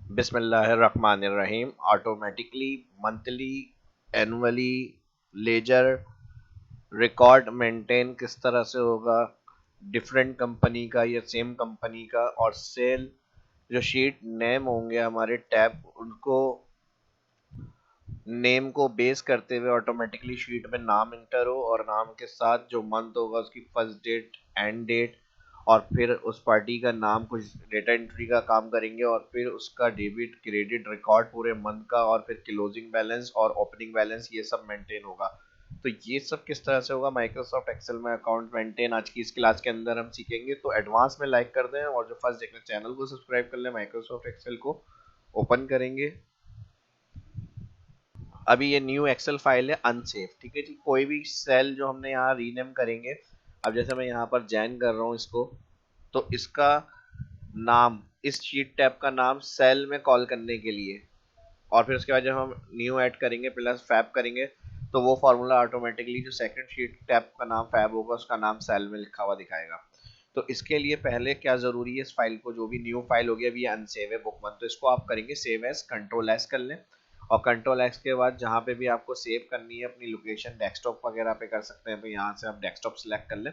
बिस्मिल्लाहिर्रहमानिर्रहीम। Automatically monthly annually ledger record maintain किस तरह से होगा, डिफरेंट कंपनी का या सेम कंपनी का, और सेल जो शीट नेम होंगे हमारे टैब, उनको नेम को बेस करते हुए ऑटोमेटिकली शीट में नाम इंटर हो और नाम के साथ जो मंथ होगा उसकी फर्स्ट डेट, एंड डेट, और फिर उस पार्टी का नाम, कुछ डेटा एंट्री का काम करेंगे और फिर उसका डेबिट क्रेडिट रिकॉर्ड पूरे मंथ का, और फिर क्लोजिंग बैलेंस और ओपनिंग बैलेंस ये सब मेंटेन होगा। तो ये सब किस तरह से होगा माइक्रोसॉफ्ट एक्सेल में अकाउंट मेंटेन, आज की इस क्लास के अंदर हम सीखेंगे। तो एडवांस में लाइक कर दें और जो फर्स्ट देख रहे हैं चैनल को सब्सक्राइब कर लें। माइक्रोसॉफ्ट एक्सेल को ओपन करेंगे। अभी ये न्यू एक्सेल फाइल है अनसेव, ठीक है जी। कोई भी सेल जो हमने यहाँ रीनेम करेंगे, अब जैसे मैं यहाँ पर जैन कर रहा हूँ इसको, तो इसका नाम, इस शीट टैब का नाम सेल में कॉल करने के लिए, और फिर उसके बाद जब हम न्यू ऐड करेंगे प्लस फैब करेंगे, तो वो फॉर्मूला ऑटोमेटिकली जो सेकंड शीट टैब का नाम फैब होगा उसका नाम सेल में लिखा हुआ दिखाएगा। तो इसके लिए पहले क्या जरूरी है, इस फाइल को, जो भी न्यू फाइल होगी, अभी ये अनसेव है बुक वन, तो इसको आप करेंगे सेव एज, कंट्रोल एस कर लें। और कंट्रोल एक्स के बाद जहाँ पे भी आपको सेव करनी है अपनी लोकेशन, डेस्कटॉप वगैरह पे कर सकते हैं, तो यहाँ से आप डेस्कटॉप सेलेक्ट कर लें।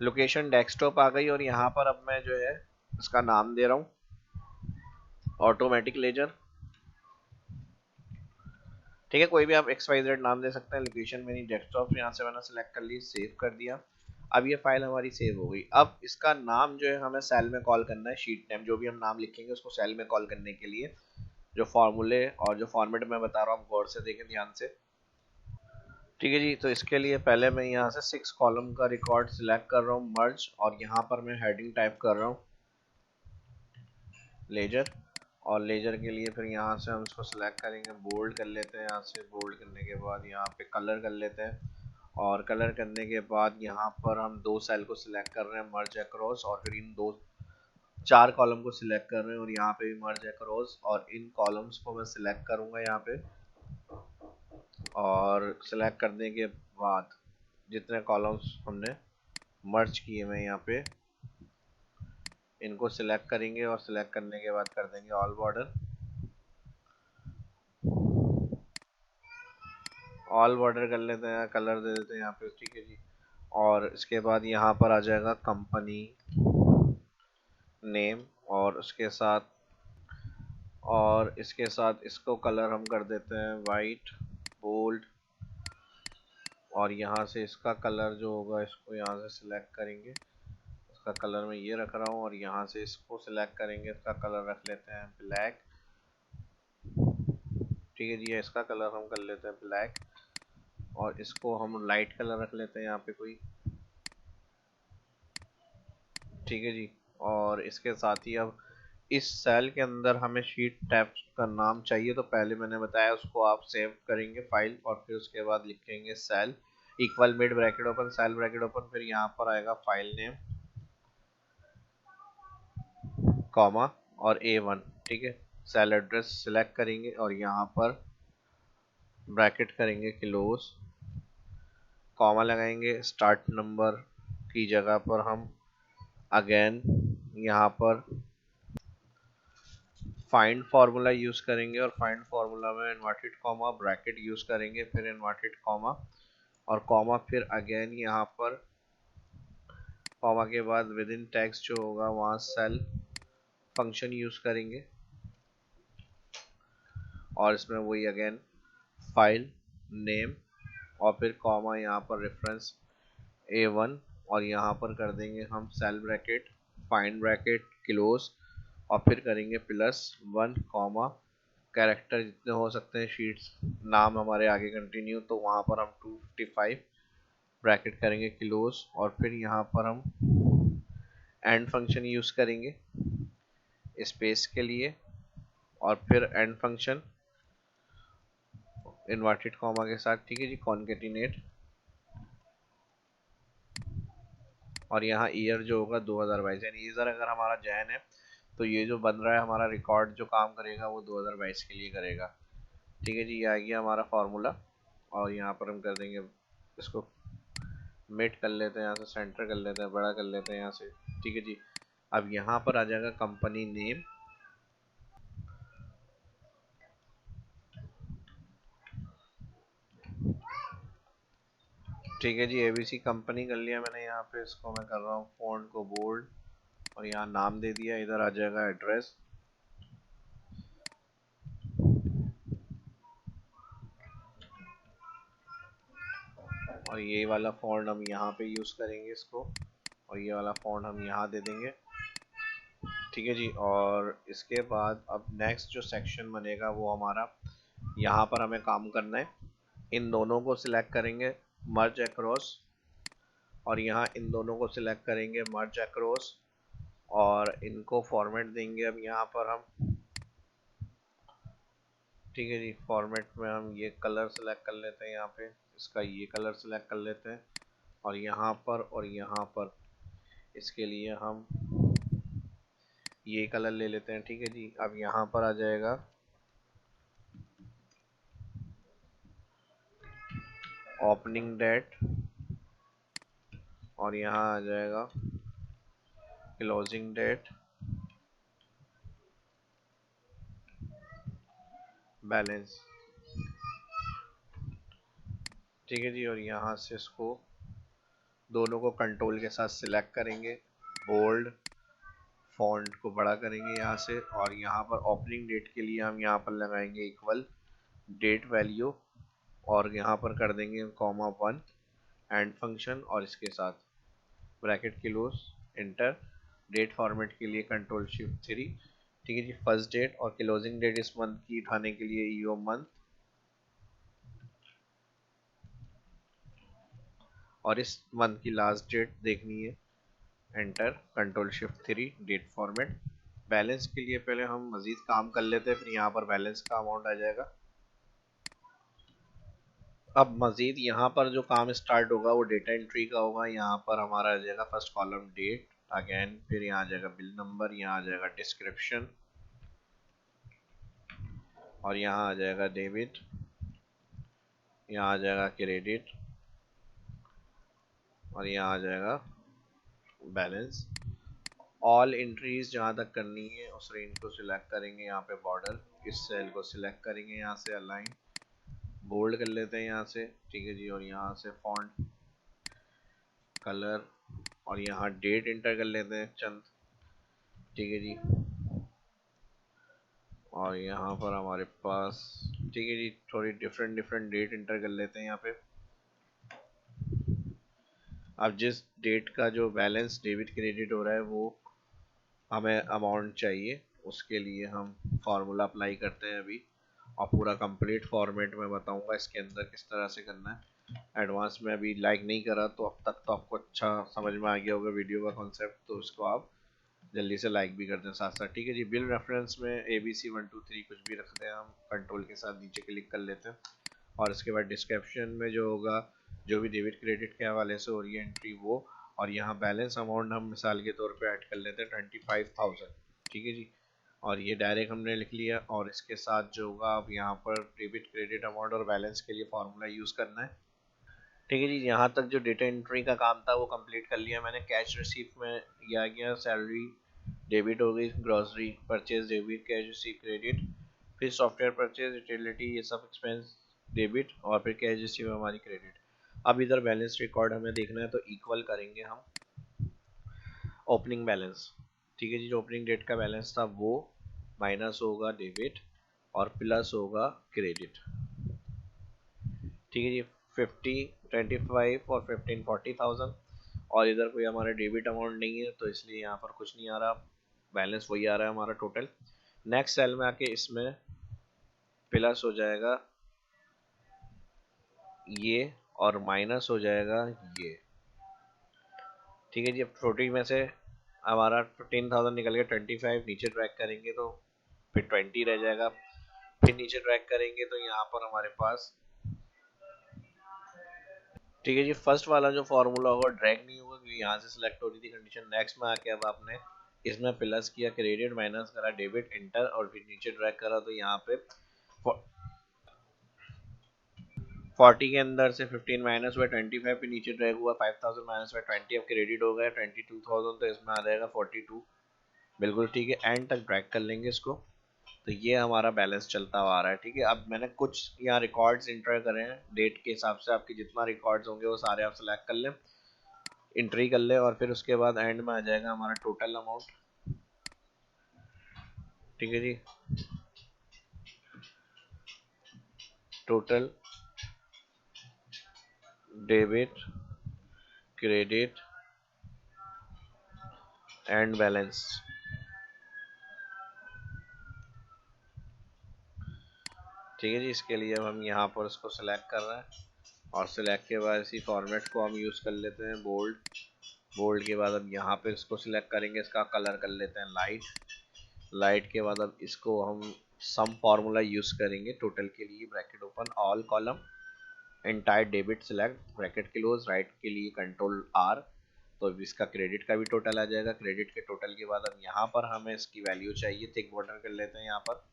लोकेशन डेस्कटॉप आ गई और यहाँ पर अब मैं जो है इसका नाम दे रहा हूँ ऑटोमेटिक लेजर, ठीक है। कोई भी आप एक्स वाई जेड नाम दे सकते हैं। लोकेशन मेरी डेस्कटॉप यहाँ से मैंने सेलेक्ट कर ली, सेव कर दिया। अब ये फाइल हमारी सेव हो गई। अब इसका नाम जो है हमें सेल में कॉल करना है, शीट नेम जो भी हम नाम लिखेंगे उसको सेल में कॉल करने के लिए जो फॉर्मूले और जो फॉर्मेट मैं बता रहा हूँ, गौर से देखें, ध्यान से, ठीक है जी। तो इसके लिए पहले मैं यहाँ से 6 कॉलम का रिकॉर्ड सिलेक्ट कर रहा हूँ, मर्ज, और यहाँ पर मैं हेडिंग टाइप कर रहा हूँ लेजर। और लेजर के लिए फिर यहाँ से हम इसको सिलेक्ट करेंगे, बोल्ड कर लेते हैं। यहाँ से बोल्ड करने के बाद यहाँ पे कलर कर लेते हैं, और कलर करने के बाद यहाँ पर हम 2 सेल को सिलेक्ट कर रहे हैं, मर्ज अक्रॉस, और फिर इन 4 कॉलम को सिलेक्ट कर रहे हैं और यहाँ पे भी मर्ज अक्रॉस, और इन कॉलम्स को मैं सिलेक्ट करूँगा यहाँ पे। और सिलेक्ट करने के बाद जितने कॉलम्स हमने मर्ज किए हुए यहाँ पे, इनको सिलेक्ट करेंगे और सिलेक्ट करने के बाद कर देंगे ऑल बॉर्डर। ऑल बॉर्डर कर लेते हैं, कलर दे देते हैं यहाँ पे, ठीक है जी। और इसके बाद यहाँ पर आ जाएगा कंपनी नेम, और इसके साथ इसको कलर हम कर देते हैं वाइट, बोल्ड, और यहाँ से इसका कलर जो होगा इसको यहाँ से सिलेक्ट करेंगे, इसका कलर मैं ये रख रहा हूँ, और यहाँ से इसको सिलेक्ट करेंगे, इसका कलर रख लेते हैं ब्लैक, ठीक है जी। इसका कलर हम कर लेते हैं ब्लैक, और इसको हम लाइट कलर रख लेते हैं यहाँ पे कोई, ठीक है जी। और इसके साथ ही अब इस सेल के अंदर हमें शीट टैब का नाम चाहिए, तो पहले मैंने बताया उसको आप सेव करेंगे फाइल, और फिर उसके बाद लिखेंगे cell equal mid bracket open, cell bracket open, फिर यहाँ पर आएगा फाइल नेम, कॉमा, और A1, ठीक है। सेल एड्रेस सिलेक्ट करेंगे और यहाँ पर ब्रैकेट करेंगे क्लोज, कॉमा लगाएंगे, स्टार्ट नंबर की जगह पर हम अगेन यहाँ पर फाइंड फार्मूला यूज करेंगे, और फाइंड फार्मूला में इन्वर्टेड कॉमा ब्रैकेट यूज करेंगे, फिर इन्वर्टेड कॉमा, और कॉमा, फिर अगेन यहाँ पर कॉमा के बाद विद इन टेक्स्ट जो होगा वहाँ सेल फंक्शन यूज करेंगे, और इसमें वही अगेन फाइल नेम, और फिर कॉमा यहाँ पर रेफरेंस A1, और यहाँ पर कर देंगे हम cell bracket, find bracket close, और फिर करेंगे +1 कॉमा, कैरेक्टर जितने हो सकते हैं शीट्स नाम हमारे आगे कंटिन्यू, तो वहाँ पर हम 255 ब्रैकेट करेंगे क्लोज, और फिर यहाँ पर हम एंड फंक्शन यूज करेंगे स्पेस के लिए, और फिर एंड फंक्शन इन्वर्टेड कॉमा के साथ, ठीक है जी, कॉन्केटिनेट, और यहाँ ईयर जो होगा 2022, यानी ईयर अगर हमारा जैन है तो ये जो बन रहा है हमारा रिकॉर्ड जो काम करेगा वो 2022 के लिए करेगा, ठीक है जी। ये आ गया हमारा फार्मूला, और यहाँ पर हम कर देंगे इसको मेट कर लेते हैं, यहाँ से सेंटर कर लेते हैं, बड़ा कर लेते हैं यहाँ से, ठीक है जी। अब यहाँ पर आ जाएगा कंपनी नेम, ठीक है जी, एबीसी कंपनी कर लिया मैंने। यहाँ पे इसको मैं कर रहा हूँ फॉन्ट को बोल्ड, और यहाँ नाम दे दिया। इधर आ जाएगा एड्रेस, और ये वाला फॉन्ट हम यहाँ पे यूज़ करेंगे इसको, और ये वाला फॉन्ट हम यहाँ दे देंगे। ठीक है जी। और इसके बाद अब नेक्स्ट जो सेक्शन बनेगा वो हमारा, यहाँ पर हमें काम करना है। इन दोनों को सिलेक्ट करेंगे, मर्ज अक्रॉस, और यहाँ इन दोनों को सिलेक्ट करेंगे, मर्ज अक्रॉस, और इनको फॉर्मेट देंगे अब यहाँ पर हम। ठीक है जी, फॉर्मेट में हम ये कलर सेलेक्ट कर लेते हैं, यहाँ पे इसका ये कलर सेलेक्ट कर लेते हैं, और यहाँ पर और यहाँ पर इसके लिए हम ये कलर ले लेते हैं। ठीक है जी। अब यहाँ पर आ जाएगा ओपनिंग डेट, और यहाँ आ जाएगा क्लोजिंग डेट, बैलेंस। ठीक है जी। और यहाँ से इसको दोनों को कंट्रोल के साथ सिलेक्ट करेंगे, बोल्ड, फॉन्ट को बड़ा करेंगे यहाँ से, और यहाँ पर ओपनिंग डेट के लिए हम यहाँ पर लगाएंगे इक्वल डेट वैल्यू, और यहाँ पर कर देंगे कॉमा 1 एंड फंक्शन, और इसके साथ bracket close, enter. Date format के लिए कंट्रोल शिफ्ट 3। ठीक है जी। फर्स्ट डेट और क्लोजिंग डेट इस मंथ की उठाने के लिए ईओ मंथ, और इस मंथ की लास्ट डेट देखनी है, enter, control shift 3, date format. Balance के लिए पहले हम मजीद काम कर लेते हैं, फिर यहाँ पर बैलेंस का अमाउंट आ जाएगा। अब मजीद यहाँ पर जो काम स्टार्ट होगा वो डेटा एंट्री का होगा। यहाँ पर हमारा आ जाएगा फर्स्ट कॉलम डेट अगेन, फिर यहाँ आ जाएगा बिल नंबर, यहाँ आ जाएगा डिस्क्रिप्शन, और यहाँ आ जाएगा डेबिट, यहाँ आ जाएगा क्रेडिट, और यहाँ आ जाएगा बैलेंस। ऑल एंट्रीज जहाँ तक करनी है उस रेंज को सिलेक्ट करेंगे, यहाँ पे बॉर्डर, इस सेल को सिलेक्ट करेंगे, यहाँ से अलाइन, बोल्ड कर लेते हैं यहाँ से। ठीक है जी। और यहाँ से फॉन्ट कलर, और यहाँ डेट इंटर कर लेते हैं चंद। ठीक है जी। और यहाँ पर हमारे पास, ठीक है जी, थोड़ी डिफरेंट डिफरेंट डेट इंटर कर लेते हैं यहाँ पे। अब जिस डेट का जो बैलेंस डेबिट क्रेडिट हो रहा है वो हमें अमाउंट चाहिए, उसके लिए हम फार्मूला अप्लाई करते हैं अभी, और पूरा कंप्लीट फॉर्मेट में बताऊंगा इसके अंदर किस तरह से करना है। एडवांस में अभी लाइक नहीं करा तो अब तक तो आपको अच्छा समझ में आ गया होगा वीडियो का कॉन्सेप्ट, तो उसको आप जल्दी से लाइक भी कर दें साथ साथ। ठीक है जी। बिल रेफरेंस में ABC 1 2 3 कुछ भी रखते हैं हम, कंट्रोल के साथ नीचे क्लिक कर लेते हैं, और इसके बाद डिस्क्रिप्शन में जो होगा, जो भी डेबिट क्रेडिट के हवाले से हो रही है एंट्री वो, और यहाँ बैलेंस अमाउंट हम मिसाल के तौर पे ऐड कर लेते हैं 25,000। ठीक है जी। और ये डायरेक्ट हमने लिख लिया, और इसके साथ जो होगा अब यहाँ पर डेबिट क्रेडिट अमाउंट और बैलेंस के लिए फार्मूला यूज़ करना है। ठीक है जी। यहाँ तक जो डेटा एंट्री का काम था वो कंप्लीट कर लिया मैंने। कैश रिसीप्ट में यह आ गया, सैलरी डेबिट हो गई, grocery purchase debit, cash receive credit, फिर सॉफ्टवेयर परचेज, यूटिलिटी, ये सब एक्सपेंस डेबिट, और फिर कैश रिसीव हमारी क्रेडिट। अब इधर बैलेंस रिकॉर्ड हमें देखना है, तो इक्वल करेंगे हम ओपनिंग बैलेंस। ठीक है जी। जो ओपनिंग डेट का बैलेंस था वो माइनस होगा डेबिट, और प्लस होगा क्रेडिट। ठीक है जी। 50, 25 और 15 40,000, और इधर कोई हमारा डेबिट अमाउंट नहीं है तो इसलिए यहाँ पर कुछ नहीं आ रहा, बैलेंस वही आ रहा है हमारा टोटल। नेक्स्ट सेल में आके इसमें प्लस हो जाएगा ये, और माइनस हो जाएगा ये। ठीक है जी। अब 40 में से हमारा 15,000 निकल गया, 25 नीचे ट्रैक करेंगे तो फिर 20 रह जाएगा, फिर नीचे ट्रैक करेंगे तो यहाँ पर हमारे पास, ठीक है जी, फर्स्ट वाला जो फॉर्मूला होगा ड्रैग नहीं होगा क्योंकि यहाँ से सिलेक्ट हो रही थी कंडीशन। नेक्स्ट में आके अब आपने इसमें प्लस किया, क्रेडिट माइनस करा, डेबिट इंटर, और फिर नीचे ड्रैग करा तो यहाँ पे 40 के अंदर से 15 माइनस हुआ, 25 पे नीचे ड्रैग हुआ, 5,000 माइनस हुआ, 20 अब क्रेडिट हो गया 22,000, तो इसमें आ जाएगा 42। बिल्कुल ठीक है। एंड तक ड्रैग कर लेंगे इसको, तो ये हमारा बैलेंस चलता हुआ आ रहा है। ठीक है, अब मैंने कुछ यहाँ रिकॉर्ड्स इंटर करे हैं डेट के हिसाब से, आपके जितना रिकॉर्ड्स होंगे वो सारे आप सेलेक्ट कर लें, एंट्री कर ले, और फिर उसके बाद एंड में आ जाएगा हमारा टोटल अमाउंट। ठीक है जी, total debit credit and balance. ठीक है जी, इसके लिए अब हम यहाँ पर उसको सिलेक्ट कर रहे हैं, और सिलेक्ट के बाद इसी फॉर्मेट को हम यूज़ कर लेते हैं बोल्ड। बोल्ड के बाद अब यहाँ पे इसको सिलेक्ट करेंगे, इसका कलर कर लेते हैं लाइट। लाइट के बाद अब इसको हम सम फार्मूला यूज़ करेंगे टोटल के लिए, bracket open all column entire debit select bracket close, right के लिए कंट्रोल आर। तो इसका क्रेडिट का भी टोटल आ जाएगा। क्रेडिट के टोटल के बाद अब यहाँ पर हमें इसकी वैल्यू चाहिए, थिक बॉर्डर कर लेते हैं यहाँ पर,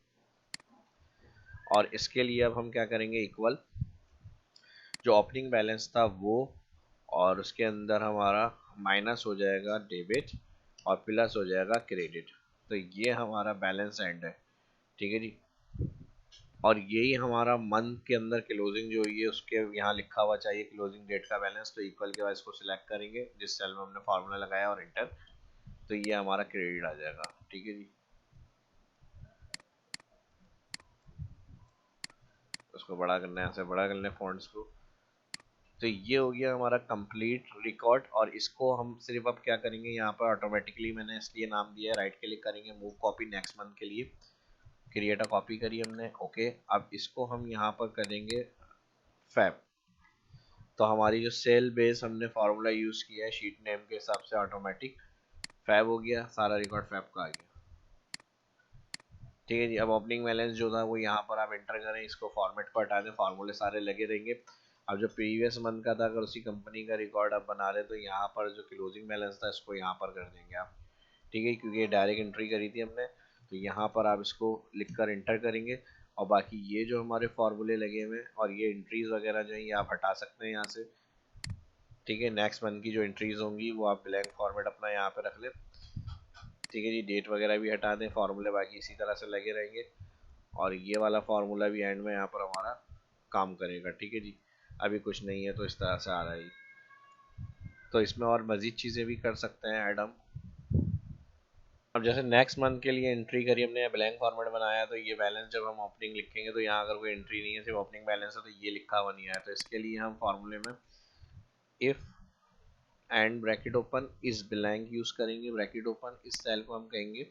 और इसके लिए अब हम क्या करेंगे, इक्वल जो ओपनिंग बैलेंस था वो, और उसके अंदर हमारा माइनस हो जाएगा डेबिट और प्लस हो जाएगा क्रेडिट। तो ये हमारा बैलेंस एंड है। ठीक है जी, और यही हमारा मंथ के अंदर क्लोजिंग जो है उसके यहाँ लिखा हुआ चाहिए क्लोजिंग डेट का बैलेंस। तो इक्वल के बाद इसको सिलेक्ट करेंगे जिस सेल में हमने फार्मूला लगाया और इंटर, तो ये हमारा क्रेडिट आ जाएगा। ठीक है जी, उसको बड़ा करना है, ऐसे बड़ा करना है फॉन्ट्स को। तो ये हो गया हमारा कंप्लीट रिकॉर्ड, और इसको हम सिर्फ अब क्या करेंगे, यहाँ पर ऑटोमेटिकली मैंने इसलिए नाम दिया है, राइट क्लिक करेंगे मूव कॉपी नेक्स्ट मंथ के लिए, क्रिएट अ कॉपी करी हमने, ओके। अब इसको हम यहाँ पर करेंगे फैब। तो हमारी जो सेल बेस हमने फार्मूला यूज़ किया है शीट नेम के हिसाब से, ऑटोमेटिक फैब हो गया, सारा रिकॉर्ड फैब का आ गया। ठीक है जी, अब ओपनिंग बैलेंस जो था वो यहाँ पर आप एंटर करें, इसको फॉर्मेट को हटा दें, फार्मूले सारे लगे रहेंगे। अब जो प्रीवियस मंथ का था अगर उसी कंपनी का रिकॉर्ड आप बना रहे तो यहाँ पर जो क्लोजिंग बैलेंस था इसको यहाँ पर कर देंगे आप। ठीक है, क्योंकि ये डायरेक्ट एंट्री करी थी हमने, तो यहाँ पर आप इसको लिख कर एंटर करेंगे, और बाकी ये जो हमारे फार्मूले लगे हुए हैं और ये एंट्रीज वगैरह जो है ये आप हटा सकते हैं यहाँ से। ठीक है, नेक्स्ट मंथ की जो एंट्रीज होंगी वो आप ब्लैंक फॉर्मेट अपना यहाँ पे रख लें। ठीक है जी, डेट वगैरह भी हटा दें, फार्मूले बाकी इसी तरह से लगे रहेंगे, और ये वाला फार्मूला भी एंड में यहाँ पर हमारा काम करेगा। ठीक है जी, अभी कुछ नहीं है तो इस तरह से आ रहा है। तो इसमें और मज़ीद चीज़ें भी कर सकते हैं ऐड हम। अब जैसे नेक्स्ट मंथ के लिए एंट्री करी हमने, ब्लैंक फॉर्मेट बनाया, तो ये बैलेंस जब हम ओपनिंग लिखेंगे तो यहाँ अगर कोई एंट्री नहीं है, सिर्फ ओपनिंग बैलेंस है, तो ये लिखा हुआ नहीं आया। तो इसके लिए हम फार्मूले में इफ़ एंड ब्रैकेट ओपन इस ब्लैंक यूज़ करेंगे। ब्रैकेट ओपन इस सेल को हम कहेंगे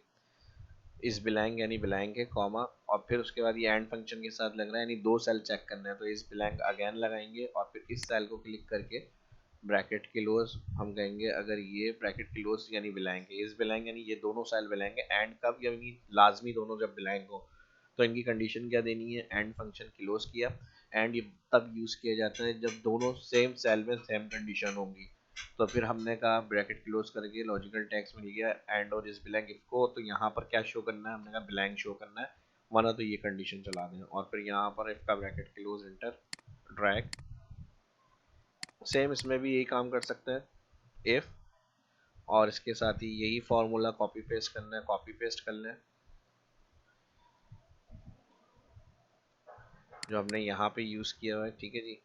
इस ब्लैंक, यानी ब्लैंक है कॉमा, और फिर उसके बाद ये एंड फंक्शन के साथ लग रहा है, यानी दो सेल चेक करना है, तो इस ब्लैंक अगेन लगाएंगे, और फिर इस सेल को क्लिक करके ब्रैकेट क्लोज हम कहेंगे। अगर ये ब्रैकेट क्लोज यानी ब्लैंक है, इस ब्लैंक यानी ये दोनों सेल ब्लैंक है, एंड कब, यानी लाजमी दोनों जब ब्लैंक हो, तो इनकी कंडीशन क्या देनी है, एंड फंक्शन क्लोज किया। एंड ये तब यूज़ किया जाता है जब दोनों सेम सेल में सेम कंडीशन होंगी। तो फिर हमने कहा ब्रैकेट क्लोज करके लॉजिकल टेक्स्ट मिल गया एंड और इस ब्लैंक इफ को, तो यहाँ पर क्या शो करना है, हमने कहा ब्लैंक शो करना है, वरना तो ये कंडीशन चला दें, और फिर यहाँ पर इफ का bracket close inter drag. Same इसमें भी यही काम कर सकते हैं, इफ, और इसके साथ ही यही फॉर्मूला कॉपी पेस्ट करना है, कॉपी पेस्ट कर लें जो हमने यहाँ पे यूज़ किया हुआ है। ठीक है जी,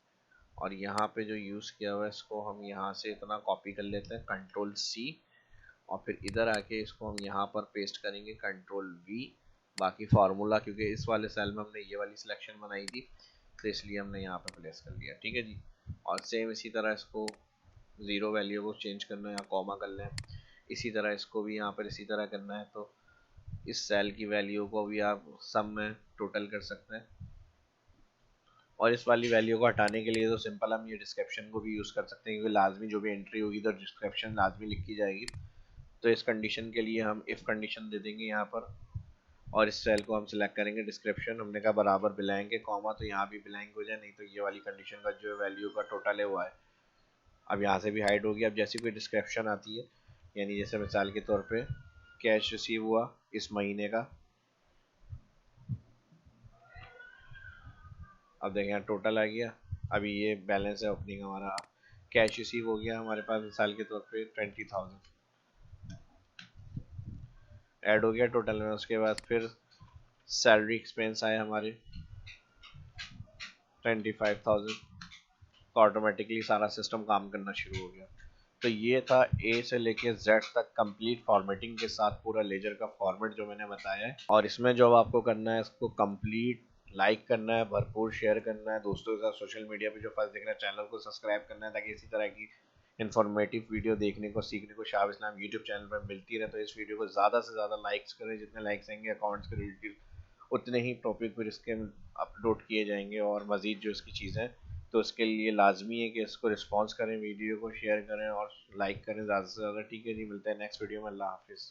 और यहाँ पे जो यूज़ किया हुआ है इसको हम यहाँ से इतना कॉपी कर लेते हैं, कंट्रोल सी, और फिर इधर आके इसको हम यहाँ पर पेस्ट करेंगे, कंट्रोल वी। बाकी फार्मूला क्योंकि इस वाले सेल में हमने ये वाली सिलेक्शन बनाई थी तो इसलिए हमने यहाँ पे प्लेस कर लिया। ठीक है जी, और सेम इसी तरह इसको ज़ीरो वैल्यू को चेंज करना है या कॉमा कर लें, इसी तरह इसको भी यहाँ पर इसी तरह करना है, तो इस सेल की वैल्यू को भी आप सम में टोटल कर सकते हैं। और इस वाली वैल्यू को हटाने के लिए तो सिंपल हम ये डिस्क्रिप्शन को भी यूज़ कर सकते हैं, क्योंकि लाजमी जो भी एंट्री होगी तो डिस्क्रिप्शन लाजमी लिखी जाएगी। तो इस कंडीशन के लिए हम इफ़ कंडीशन दे देंगे यहाँ पर, और इस सेल को हम सिलेक्ट करेंगे डिस्क्रिप्शन, हमने कहा बराबर ब्लैंक है कॉमा, तो यहाँ भी ब्लैंक हो जाए, नहीं तो ये वाली कंडीशन का जो वैल्यू का टोटल है वो है। अब यहाँ से भी हाइड होगी। अब जैसी कोई डिस्क्रिप्शन आती है, यानी जैसे मिसाल के तौर पे कैश रिसीव हुआ इस महीने का, अब देखें यहाँ टोटल आ गया, अभी ये बैलेंस है ओपनिंग हमारा, कैश रिसीव हो गया हमारे पास मिसाल के तौर पे 20,000 ऐड हो गया टोटल में। उसके बाद फिर सैलरी एक्सपेंस आए हमारे 25,000। तो ऑटोमेटिकली सारा सिस्टम काम करना शुरू हो गया। तो ये था ए से लेके जेड तक कंप्लीट फॉर्मेटिंग के साथ पूरा लेजर का फॉर्मेट जो मैंने बताया है। और इसमें जो आपको करना है, इसको कंप्लीट लाइक करना है, भरपूर शेयर करना है दोस्तों के साथ सोशल मीडिया पे। जो फर्स्ट देख रहे हैं चैनल को सब्सक्राइब करना है ताकि इसी तरह की इन्फॉर्मेटिव वीडियो देखने को सीखने को शाह इस्लाम यूट्यूब चैनल पर मिलती रहे। तो इस वीडियो को ज़्यादा से ज़्यादा लाइक्स करें, जितने लाइक्स आएंगे अकाउंट्स के रिलेटेड उतने ही टॉपिक फिर इसके अपलोड किए जाएंगे और मज़ीद जो इसकी चीज़ें। तो उसके लिए लाजमी है कि इसको रिस्पॉन्स करें, वीडियो को शेयर करें और लाइक करें ज़्यादा से ज़्यादा। ठीक है जी, मिलते हैं नेक्स्ट वीडियो में। अल्लाह हाफिज़।